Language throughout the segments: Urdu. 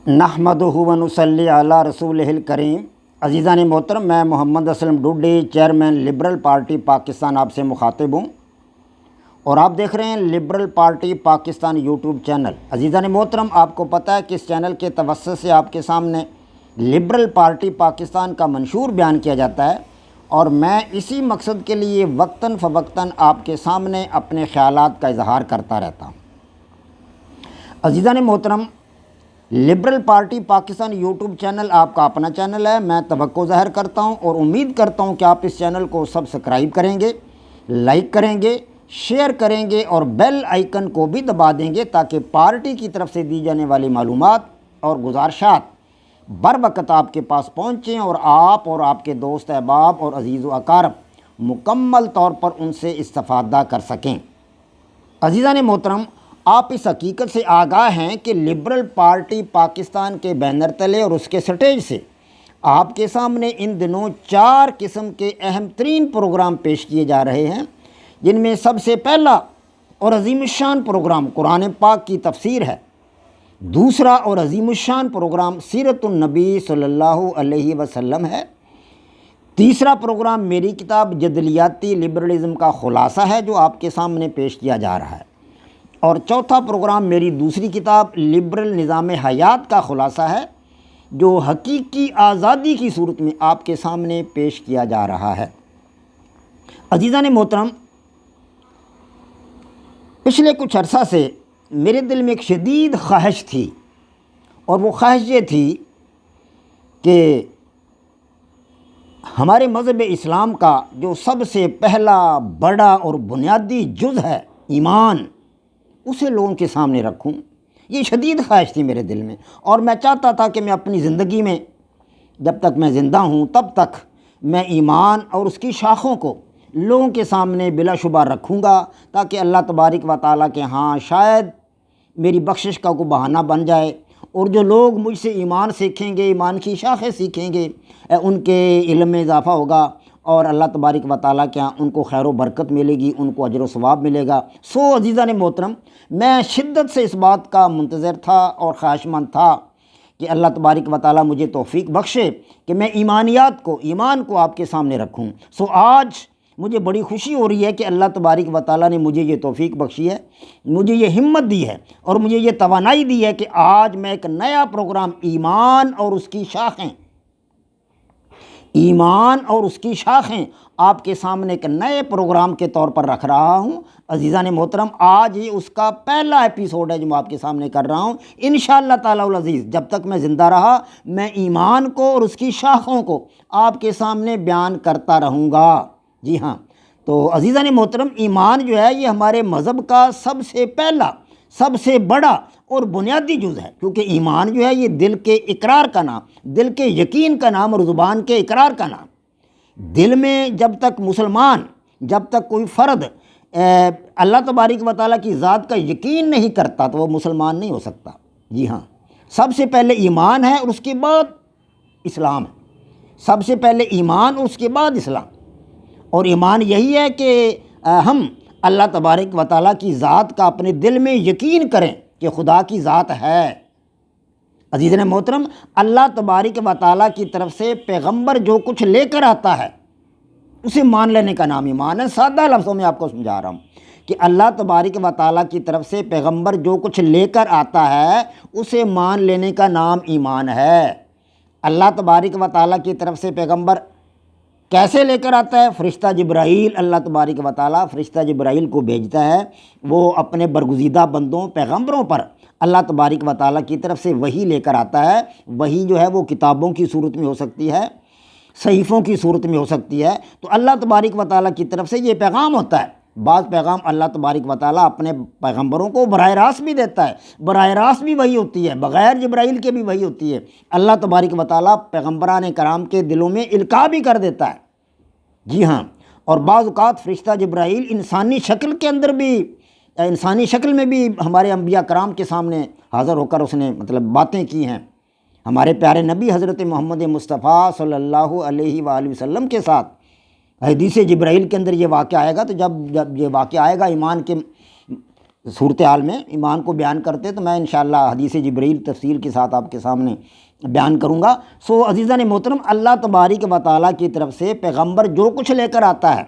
نحمدہ و نصلی علی رسولہ الکریم۔ عزیزان محترم، میں Muhammad Aslam Dodi, chairman liberal party Pakistan آپ سے مخاطب ہوں، اور آپ دیکھ رہے ہیں liberal party Pakistan YouTube channel. عزیزان محترم، آپ کو پتہ ہے کہ اس چینل کے توسط سے آپ کے سامنے لبرل پارٹی پاکستان کا منشور بیان کیا جاتا ہے، اور میں اسی مقصد کے لیے وقتاً فوقتاً آپ کے سامنے اپنے خیالات کا اظہار کرتا رہتا ہوں۔ عزیزان محترم، liberal party Pakistan YouTube channel آپ کا اپنا چینل ہے۔ میں توقع ظاہر کرتا ہوں اور امید کرتا ہوں کہ آپ اس چینل کو سبسکرائب کریں گے، لائک کریں گے، شیئر کریں گے اور بیل آئیکن کو بھی دبا دیں گے، تاکہ پارٹی کی طرف سے دی جانے والی معلومات اور گزارشات بروقت آپ کے پاس پہنچیں، اور آپ اور آپ کے دوست احباب اور عزیز و اقارب مکمل طور پر ان سے استفادہ کر سکیں۔ عزیزان محترم، آپ اس حقیقت سے آگاہ ہیں کہ لبرل پارٹی پاکستان کے بینر تلے اور اس کے سٹیج سے آپ کے سامنے ان دنوں 4 قسم کے اہم ترین پروگرام پیش کیے جا رہے ہیں، جن میں سب سے پہلا اور عظیم الشان پروگرام قرآن پاک کی تفسیر ہے۔ دوسرا اور عظیم الشان پروگرام سیرت النبی صلی اللہ علیہ وسلم ہے۔ تیسرا پروگرام میری کتاب جدلیاتی لبرلزم کا خلاصہ ہے، جو آپ کے سامنے پیش کیا جا رہا ہے۔ اور چوتھا پروگرام میری دوسری کتاب لبرل نظام حیات کا خلاصہ ہے، جو حقیقی آزادی کی صورت میں آپ کے سامنے پیش کیا جا رہا ہے۔ عزیزان محترم، پچھلے کچھ عرصہ سے میرے دل میں ایک شدید خواہش تھی، اور وہ خواہش یہ تھی کہ ہمارے مذہب اسلام کا جو سب سے پہلا بڑا اور بنیادی جز ہے ایمان، اسے لوگوں کے سامنے رکھوں۔ یہ شدید خواہش تھی میرے دل میں، اور میں چاہتا تھا کہ میں اپنی زندگی میں جب تک میں زندہ ہوں تب تک میں ایمان اور اس کی شاخوں کو لوگوں کے سامنے بلا شبہ رکھوں گا، تاکہ اللہ تبارک و تعالیٰ کے ہاں شاید میری بخشش کا کوئی بہانہ بن جائے، اور جو لوگ مجھ سے ایمان سیکھیں گے، ایمان کی شاخیں سیکھیں گے، ان کے علم میں اضافہ ہوگا، اور اللہ تبارک و تعالیٰ کے ہاں ان کو خیر و برکت ملے گی، ان کو اجر و ثواب ملے گا۔ عزیزان محترم، میں شدت سے اس بات کا منتظر تھا اور خواہش مند تھا کہ اللہ تبارک و تعالیٰ مجھے توفیق بخشے کہ میں ایمان کو آپ کے سامنے رکھوں۔ آج مجھے بڑی خوشی ہو رہی ہے کہ اللہ تبارک و تعالیٰ نے مجھے یہ توفیق بخشی ہے، مجھے یہ ہمت دی ہے، اور مجھے یہ توانائی دی ہے کہ آج میں ایک نیا پروگرام ایمان اور اس کی شاخیں آپ کے سامنے ایک نئے پروگرام کے طور پر رکھ رہا ہوں۔ عزیزان محترم، آج یہ اس کا پہلا ایپیسوڈ ہے جو میں آپ کے سامنے کر رہا ہوں۔ انشاءاللہ تعالی العزیز جب تک میں زندہ رہا، میں ایمان کو اور اس کی شاخوں کو آپ کے سامنے بیان کرتا رہوں گا۔ جی ہاں، تو عزیزان محترم، ایمان جو ہے یہ ہمارے مذہب کا سب سے پہلا، سب سے بڑا اور بنیادی جز ہے، کیونکہ ایمان جو ہے یہ دل کے اقرار کا نام، دل کے یقین کا نام اور زبان کے اقرار کا نام۔ دل میں جب تک مسلمان، جب تک کوئی فرد اللہ تبارک و تعالیٰ کی ذات کا یقین نہیں کرتا تو وہ مسلمان نہیں ہو سکتا۔ جی ہاں، سب سے پہلے ایمان ہے اور اس کے بعد اسلام ہے۔ سب سے پہلے ایمان اور اس کے بعد اسلام، اور ایمان یہی ہے کہ ہم اللہ تبارک و تعالیٰ کی ذات کا اپنے دل میں یقین کریں کہ خدا کی ذات ہے۔ عزیزان محترم، اللہ تبارک و تعالیٰ کی طرف سے پیغمبر جو کچھ لے کر آتا ہے اسے مان لینے کا نام ایمان ہے۔ سادہ لفظوں میں آپ کو سمجھا رہا ہوں کہ اللہ تبارک و تعالیٰ کی طرف سے پیغمبر جو کچھ لے کر آتا ہے اسے مان لینے کا نام ایمان ہے۔ اللہ تبارک و تعالیٰ کی طرف سے پیغمبر کیسے لے کر آتا ہے؟ فرشتہ جبرائیل، اللہ تبارک و تعالیٰ فرشتہ جبرائیل کو بھیجتا ہے، وہ اپنے برگزیدہ بندوں پیغمبروں پر اللہ تبارک و تعالیٰ کی طرف سے وحی لے کر آتا ہے۔ وحی جو ہے وہ کتابوں کی صورت میں ہو سکتی ہے، صحیفوں کی صورت میں ہو سکتی ہے، تو اللہ تبارک و تعالیٰ کی طرف سے یہ پیغام ہوتا ہے۔ بعض پیغام اللہ تبارک و تعالیٰ اپنے پیغمبروں کو براہ راست بھی دیتا ہے، براہ راست بھی وحی ہوتی ہے، بغیر جبرائیل کے بھی وحی ہوتی ہے۔ اللہ تبارک و تعالیٰ پیغمبران کرام کے دلوں میں القاء بھی کر دیتا ہے۔ جی ہاں، اور بعض اوقات فرشتہ جبرائیل انسانی شکل میں بھی ہمارے انبیاء کرام کے سامنے حاضر ہو کر اس نے باتیں کی ہیں۔ ہمارے پیارے نبی حضرت محمد مصطفیٰ صلی اللہ علیہ وآلہ وسلم کے ساتھ حدیث جبرائیل کے اندر یہ واقعہ آئے گا، تو جب یہ واقعہ آئے گا ایمان کے صورتحال میں ایمان کو بیان کرتے تو میں انشاءاللہ حدیث جبریل تفصیل کے ساتھ آپ کے سامنے بیان کروں گا۔ سو عزیزان محترم، اللہ تبارک و تعالیٰ کی طرف سے پیغمبر جو کچھ لے کر آتا ہے،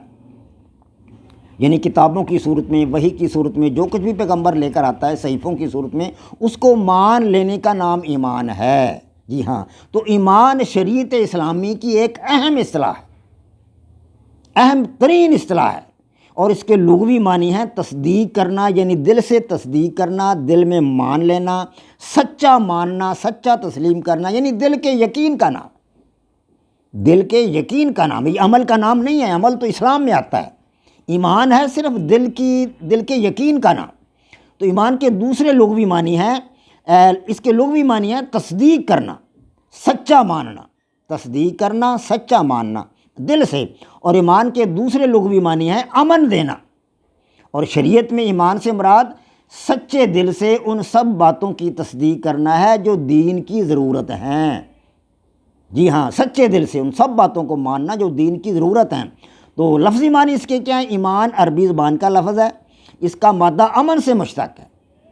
یعنی کتابوں کی صورت میں، وحی کی صورت میں، جو کچھ بھی پیغمبر لے کر آتا ہے صحیفوں کی صورت میں، اس کو مان لینے کا نام ایمان ہے۔ جی ہاں، تو ایمان شریعت اسلامی کی ایک اہم اصطلاح ہے، اہم ترین اصطلاح ہے، اور اس کے لغوی معنی ہیں تصدیق کرنا، یعنی دل سے تصدیق کرنا، دل میں مان لینا، سچا ماننا، سچا تسلیم کرنا، یعنی دل کے یقین کا نام، دل کے یقین کا نام، یہ عمل کا نام نہیں ہے، عمل تو اسلام میں آتا ہے، ایمان ہے صرف دل کے یقین کا نام۔ تو ایمان کے دوسرے لغوی معنی ہیں، اس کے لغوی معنی ہیں تصدیق کرنا، سچا ماننا، تصدیق کرنا، سچا ماننا دل سے، اور ایمان کے دوسرے لغوی معنی ہیں امن دینا۔ اور شریعت میں ایمان سے مراد سچے دل سے ان سب باتوں کی تصدیق کرنا ہے جو دین کی ضرورت ہیں۔ جی ہاں، سچے دل سے ان سب باتوں کو ماننا جو دین کی ضرورت ہیں۔ تو لفظی معنی اس کے کیا ہیں؟ ایمان عربی زبان کا لفظ ہے، اس کا مادہ امن سے مشتق ہے،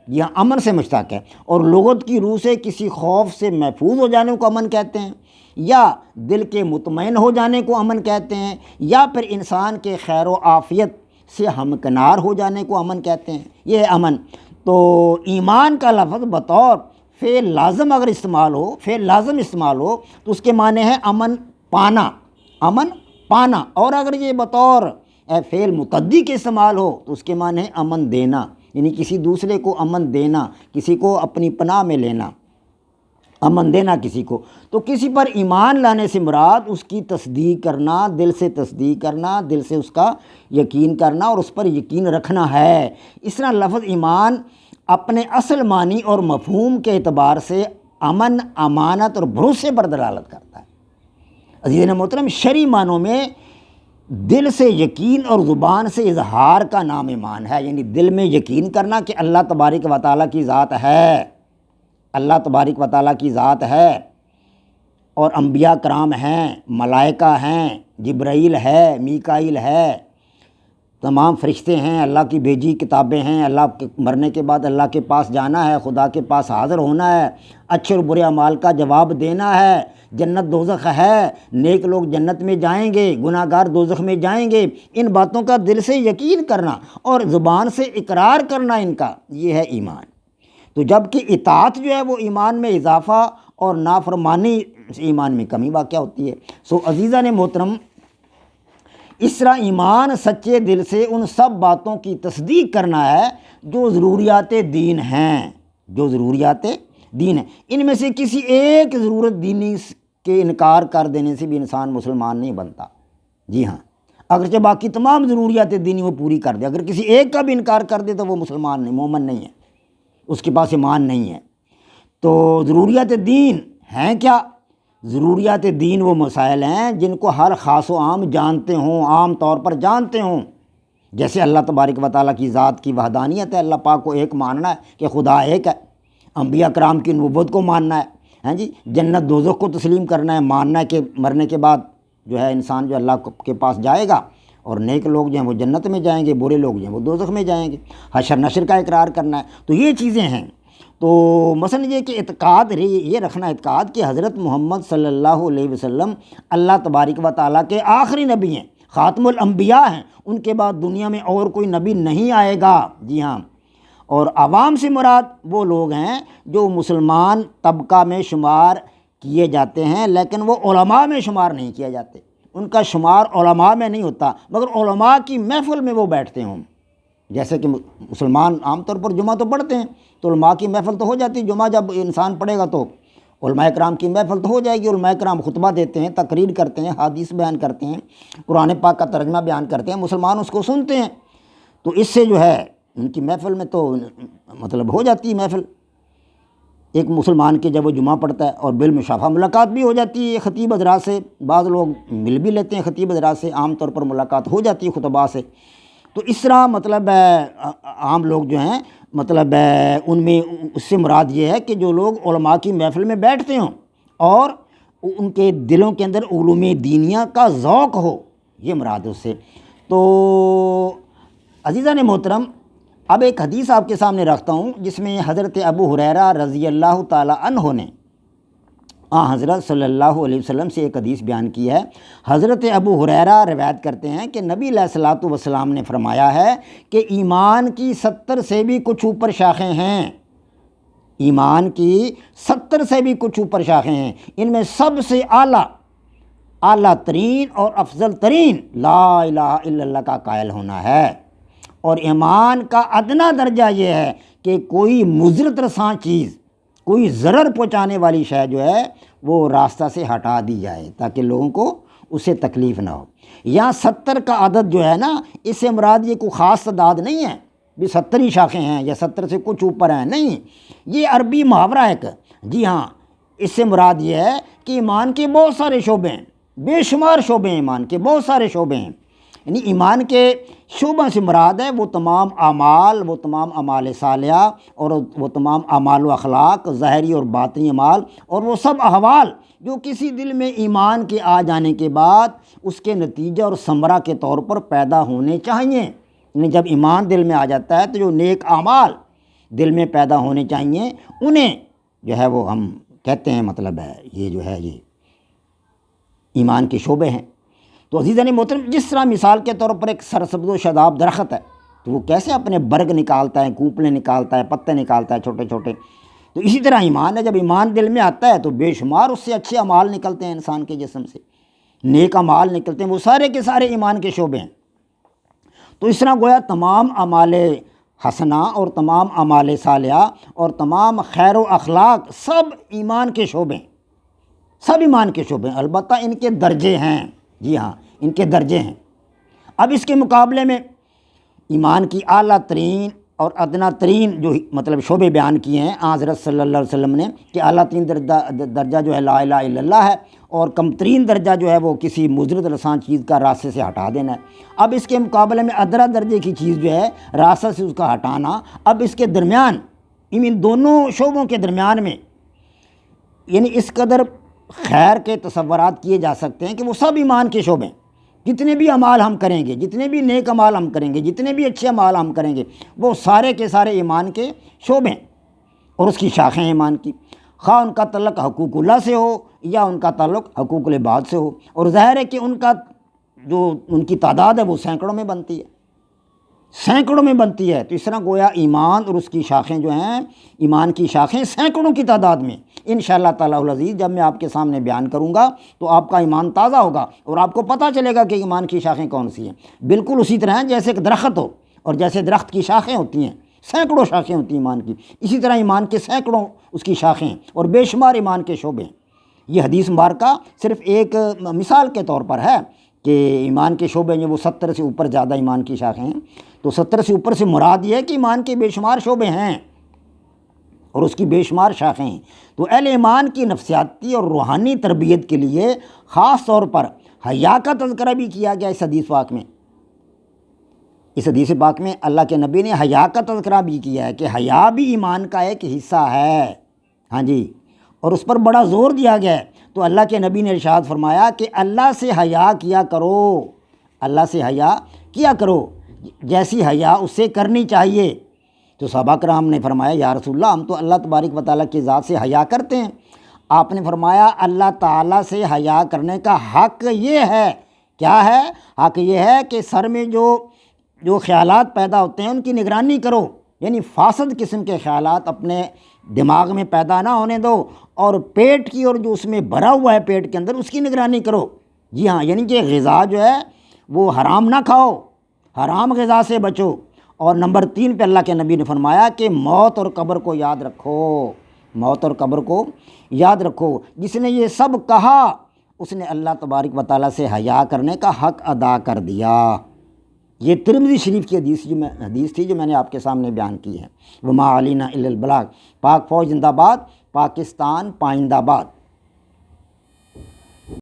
یہ امن سے مشتق ہے، اور لغت کی روح سے کسی خوف سے محفوظ ہو جانے کو امن کہتے ہیں، یا دل کے مطمئن ہو جانے کو امن کہتے ہیں، یا پھر انسان کے خیر و عافیت سے ہمکنار ہو جانے کو امن کہتے ہیں، یہ ہے امن۔ تو ایمان کا لفظ بطور فعل لازم اگر استعمال ہو، فعل لازم استعمال ہو تو اس کے معنی ہے امن پانا، امن پانا، اور اگر یہ بطور فعل متعدی کے استعمال ہو تو اس کے معنی ہے امن دینا، یعنی کسی دوسرے کو امن دینا، کسی کو اپنی پناہ میں لینا، امن دینا کسی کو۔ تو کسی پر ایمان لانے سے مراد اس کی تصدیق کرنا، دل سے تصدیق کرنا، دل سے اس کا یقین کرنا اور اس پر یقین رکھنا ہے۔ اس طرح لفظ ایمان اپنے اصل معنی اور مفہوم کے اعتبار سے امن، امانت اور بھروسے پر دلالت کرتا ہے۔ عزیزان محترم، شرعی معنوں میں دل سے یقین اور زبان سے اظہار کا نام ایمان ہے، یعنی دل میں یقین کرنا کہ اللہ تبارک و تعالیٰ کی ذات ہے، اللہ تبارک و تعالیٰ کی ذات ہے، اور انبیاء کرام ہیں، ملائکہ ہیں، جبرائیل ہے، میکائیل ہے، تمام فرشتے ہیں، اللہ کی بھیجی کتابیں ہیں، اللہ کے مرنے کے بعد اللہ کے پاس جانا ہے، خدا کے پاس حاضر ہونا ہے، اچھے اور برے اعمال کا جواب دینا ہے، جنت دوزخ ہے، نیک لوگ جنت میں جائیں گے، گناہ گار دوزخ میں جائیں گے، ان باتوں کا دل سے یقین کرنا اور زبان سے اقرار کرنا ان کا، یہ ہے ایمان۔ تو جب کہ اطاعت جو ہے وہ ایمان میں اضافہ اور نافرمانی سے ایمان میں کمی واقع ہوتی ہے۔ سو عزیزان محترم، اس طرح ایمان سچے دل سے ان سب باتوں کی تصدیق کرنا ہے جو ضروریات دین ہیں، جو ضروریات دین ہیں، ان میں سے کسی ایک ضرورت دینی کے انکار کر دینے سے بھی انسان مسلمان نہیں بنتا۔ جی ہاں، اگرچہ باقی تمام ضروریات دینی وہ پوری کر دے، اگر کسی ایک کا بھی انکار کر دے تو وہ مسلمان نہیں، مومن نہیں ہے، اس کے پاس ایمان نہیں ہے۔ تو ضروریات دین ہیں کیا؟ ضروریات دین وہ مسائل ہیں جن کو ہر خاص و عام جانتے ہوں، عام طور پر جانتے ہوں، جیسے اللہ تبارک و تعالیٰ کی ذات کی وحدانیت ہے، اللہ پاک کو ایک ماننا ہے کہ خدا ایک ہے، انبیاء کرام کی نبوت کو ماننا ہے، ہیں جی، جنت دوزخ کو تسلیم کرنا ہے، ماننا ہے کہ مرنے کے بعد جو ہے انسان جو اللہ کے پاس جائے گا، اور نیک لوگ جو ہیں وہ جنت میں جائیں گے، برے لوگ جو ہیں وہ دوزخ میں جائیں گے، حشر نشر کا اقرار کرنا ہے۔ تو یہ چیزیں ہیں۔ تو مثلا یہ کہ اعتقاد یہ رکھنا اعتقاد کہ حضرت محمد صلی اللہ علیہ وسلم اللہ تبارک و تعالیٰ کے آخری نبی ہیں، خاتم الانبیاء ہیں، ان کے بعد دنیا میں اور کوئی نبی نہیں آئے گا۔ جی ہاں، اور عوام سے مراد وہ لوگ ہیں جو مسلمان طبقہ میں شمار کیے جاتے ہیں، لیکن وہ علماء میں شمار نہیں کیے جاتے، ان کا شمار علماء میں نہیں ہوتا، مگر علماء کی محفل میں وہ بیٹھتے ہوں۔ جیسے کہ مسلمان عام طور پر جمعہ تو پڑھتے ہیں، تو علماء کی محفل تو ہو جاتی ہے، جمعہ جب انسان پڑھے گا تو علماء کرام کی محفل تو ہو جائے گی، علماء کرام خطبہ دیتے ہیں، تقریر کرتے ہیں، حدیث بیان کرتے ہیں، قرآن پاک کا ترجمہ بیان کرتے ہیں، مسلمان اس کو سنتے ہیں، تو اس سے جو ہے ان کی محفل میں تو مطلب ہو جاتی ہے محفل۔ ایک مسلمان کے جب وہ جمعہ پڑھتا ہے اور بالمشافہ ملاقات بھی ہو جاتی ہے خطیب حضرات سے، بعض لوگ مل بھی لیتے ہیں خطیب حضرات سے، عام طور پر ملاقات ہو جاتی ہے خطباء سے۔ تو اس طرح مطلب عام لوگ جو ہیں مطلب ان میں اس سے مراد یہ ہے کہ جو لوگ علماء کی محفل میں بیٹھتے ہوں اور ان کے دلوں کے اندر علوم دینیہ کا ذوق ہو، یہ مراد ہے اس سے۔ تو عزیزان محترم، اب ایک حدیث آپ کے سامنے رکھتا ہوں جس میں حضرت ابو ہریرہ رضی اللہ تعالی عنہ نے حضرت صلی اللہ علیہ وسلم سے ایک حدیث بیان کی ہے۔ حضرت ابو ہریرہ روایت کرتے ہیں کہ نبی علیہ الصلوۃ والسلام نے فرمایا ہے کہ ایمان کی 70 سے بھی کچھ اوپر شاخیں ہیں، ایمان کی 70 سے بھی کچھ اوپر شاخیں ہیں، ان میں سب سے اعلیٰ ترین اور افضل ترین لا الہ الا اللہ کا قائل ہونا ہے، اور ایمان کا ادنا درجہ یہ ہے کہ کوئی مضرت رساں چیز، کوئی ضرر پہنچانے والی شے جو ہے وہ راستہ سے ہٹا دی جائے تاکہ لوگوں کو اس سے تکلیف نہ ہو۔ یہاں 70 کا عدد جو ہے نا، اس سے مراد یہ کوئی خاص تعداد نہیں ہے بھی 70 ہی شاخیں ہیں یا 70 سے کچھ اوپر ہیں، نہیں، یہ عربی محاورہ ہے ایک۔ جی ہاں، اس سے مراد یہ ہے کہ ایمان کے بہت سارے شعبے ہیں، بے شمار شعبے ہیں، ایمان کے بہت سارے شعبے ہیں، یعنی ایمان کے شعبوں سے مراد ہے وہ تمام اعمال، وہ تمام اعمال صالحہ، اور وہ تمام اعمال و اخلاق، ظاہری اور باطنی اعمال، اور وہ سب احوال جو کسی دل میں ایمان کے آ جانے کے بعد اس کے نتیجہ اور ثمرہ کے طور پر پیدا ہونے چاہیے۔ یعنی جب ایمان دل میں آ جاتا ہے تو جو نیک اعمال دل میں پیدا ہونے چاہیے انہیں جو ہے وہ ہم کہتے ہیں، مطلب ہے یہ جو ہے یہ ایمان کے شعبے ہیں۔ تو عزیزان محترم، جس طرح مثال کے طور پر ایک سرسبز و شاداب درخت ہے تو وہ کیسے اپنے برگ نکالتا ہے، کوپلیں نکالتا ہے، پتے نکالتا ہے چھوٹے چھوٹے، تو اسی طرح ایمان ہے، جب ایمان دل میں آتا ہے تو بے شمار اس سے اچھے اعمال نکلتے ہیں، انسان کے جسم سے نیک اعمال نکلتے ہیں، وہ سارے کے سارے ایمان کے شعبے ہیں۔ تو اس طرح گویا تمام اعمال حسنہ اور تمام اعمال صالحہ اور تمام خیر و اخلاق سب ایمان کے شعبے ہیں، سب ایمان کے شعبے ہیں، البتہ ان کے درجے ہیں۔ جی ہاں، ان کے درجے ہیں۔ اب اس کے مقابلے میں ایمان کی اعلیٰ ترین اور ادنا ترین جو مطلب شعبے بیان کیے ہیں حضرت صلی اللہ علیہ وسلم نے کہ اعلیٰ ترین درجہ جو ہے لا الہ الا اللہ ہے، اور کم ترین درجہ جو ہے وہ کسی مضرت رساں چیز کا راستے سے ہٹا دینا ہے۔ اب اس کے مقابلے میں ادنا درجے کی چیز جو ہے راستہ سے اس کا ہٹانا، اب اس کے درمیان ان دونوں شعبوں کے درمیان میں یعنی اس قدر خیر کے تصورات کیے جا سکتے ہیں کہ وہ سب ایمان کے شعبے ہیں۔ جتنے بھی اعمال ہم کریں گے، جتنے بھی نیک اعمال ہم کریں گے، جتنے بھی اچھے اعمال ہم کریں گے، وہ سارے کے سارے ایمان کے شعبے ہیں اور اس کی شاخیں ایمان کی، خواہ ان کا تعلق حقوق اللہ سے ہو یا ان کا تعلق حقوق العباد سے ہو، اور ظاہر ہے کہ ان کی تعداد ہے وہ سینکڑوں میں بنتی ہے، سینکڑوں میں بنتی ہے۔ تو اس طرح گویا ایمان اور اس کی شاخیں جو ہیں، ایمان کی شاخیں سینکڑوں کی تعداد میں انشاءاللہ تعالی العزیز جب میں آپ کے سامنے بیان کروں گا تو آپ کا ایمان تازہ ہوگا اور آپ کو پتہ چلے گا کہ ایمان کی شاخیں کون سی ہیں۔ بالکل اسی طرح جیسے ایک درخت ہو اور جیسے درخت کی شاخیں ہوتی ہیں، سینکڑوں شاخیں ہوتی ہیں ایمان کی، اسی طرح ایمان کے سینکڑوں اس کی شاخیں اور بے شمار ایمان کے شعبے ہیں۔ یہ حدیث مبارکہ صرف ایک مثال کے طور پر ہے کہ ایمان کے شعبے جو وہ 70 سے اوپر زیادہ ایمان کی شاخیں ہیں، تو 70 سے اوپر سے مراد یہ ہے کہ ایمان کے بے شمار شعبے ہیں اور اس کی بے شمار شاخیں ہیں۔ تو اہل ایمان کی نفسیاتی اور روحانی تربیت کے لیے خاص طور پر حیا کا تذکرہ بھی کیا گیا اس حدیث پاک میں۔ اس حدیث پاک میں اللہ کے نبی نے حیا کا تذکرہ بھی کیا ہے کہ حیا بھی ایمان کا ایک حصہ ہے، ہاں جی، اور اس پر بڑا زور دیا گیا ہے۔ تو اللہ کے نبی نے ارشاد فرمایا کہ اللہ سے حیا کیا کرو، اللہ سے حیا کیا کرو، جیسی حیا اس سے کرنی چاہیے۔ تو صحابہ کرام نے فرمایا یا رسول اللہ ہم تو اللہ تبارک و تعالیٰ کی ذات سے حیا کرتے ہیں۔ آپ نے فرمایا اللہ تعالیٰ سے حیا کرنے کا حق یہ ہے، کیا ہے؟ حق یہ ہے کہ سر میں جو خیالات پیدا ہوتے ہیں ان کی نگرانی کرو، یعنی فاسد قسم کے خیالات اپنے دماغ میں پیدا نہ ہونے دو، اور پیٹ کی اور جو اس میں بھرا ہوا ہے پیٹ کے اندر اس کی نگرانی کرو۔ جی ہاں، یعنی کہ غذا جو ہے وہ حرام نہ کھاؤ، حرام غذا سے بچو۔ اور نمبر 3 پہ اللہ کے نبی نے فرمایا کہ موت اور قبر کو یاد رکھو، موت اور قبر کو یاد رکھو۔ جس نے یہ سب کہا اس نے اللہ تبارک و تعالیٰ سے حیا کرنے کا حق ادا کر دیا۔ یہ ترمذی شریف کی حدیث تھی جو میں نے آپ کے سامنے بیان کی ہے۔ وما علینا الا البلاغ۔ پاک فوج زندہ باد، پاکستان پائندہ باد۔